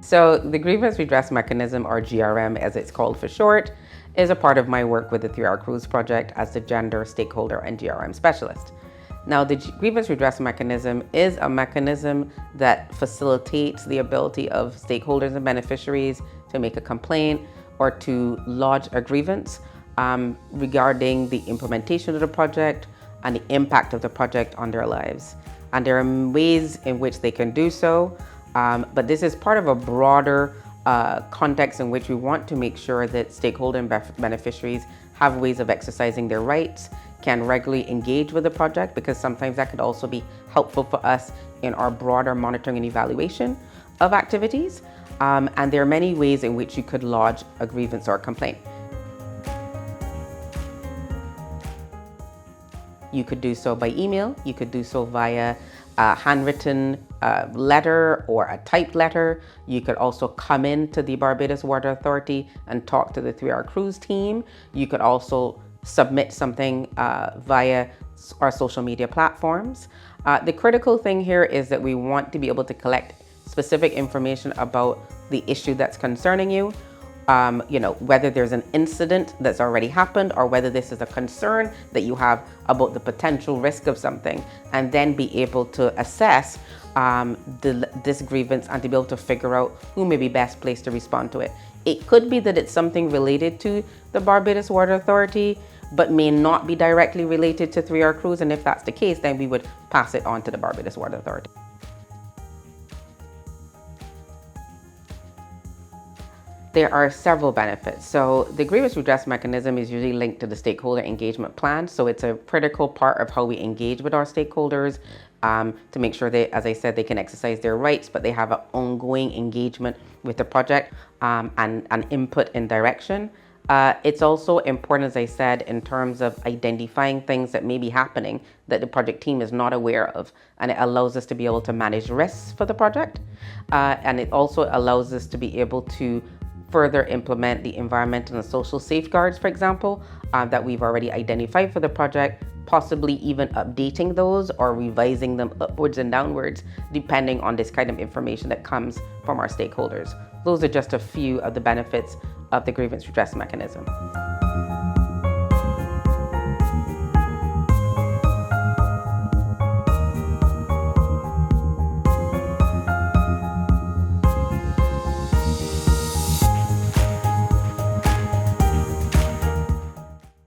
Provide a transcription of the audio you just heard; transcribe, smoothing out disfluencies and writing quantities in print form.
So the Grievance Redress Mechanism, or GRM as it's called for short, is a part of my work with the 3R-CReWS project as the Gender, Stakeholder and GRM Specialist. Now, the Grievance Redress Mechanism is a mechanism that facilitates the ability of stakeholders and beneficiaries to make a complaint or to lodge a grievance regarding the implementation of the project and the impact of the project on their lives. And there are ways in which they can do so, but this is part of a broader context in which we want to make sure that stakeholder and beneficiaries have ways of exercising their rights, can regularly engage with the project, because sometimes that could also be helpful for us in our broader monitoring and evaluation of activities. And there are many ways in which you could lodge a grievance or a complaint. You could do so by email, you could do so via a handwritten letter or a typed letter. You could also come into the Barbados Water Authority and talk to the 3R-CReWS team. You could also submit something via our social media platforms. The critical thing here is that we want to be able to collect specific information about the issue that's concerning you. Whether there's an incident that's already happened or whether this is a concern that you have about the potential risk of something, and then be able to assess this grievance and to be able to figure out who may be best placed to respond to it. It could be that it's something related to the Barbados Water Authority, but may not be directly related to 3R-CReWS, and if that's the case, then we would pass it on to the Barbados Water Authority. There are several benefits. So the grievance redress mechanism is usually linked to the stakeholder engagement plan. So it's a critical part of how we engage with our stakeholders to make sure that, as I said, they can exercise their rights, but they have an ongoing engagement with the project and input and direction. It's also important, as I said, in terms of identifying things that may be happening that the project team is not aware of, and it allows us to be able to manage risks for the project. And it also allows us to be able to further implement the environmental and social safeguards, for example, that we've already identified for the project, possibly even updating those or revising them upwards and downwards, depending on this kind of information that comes from our stakeholders. Those are just a few of the benefits of the grievance redress mechanism.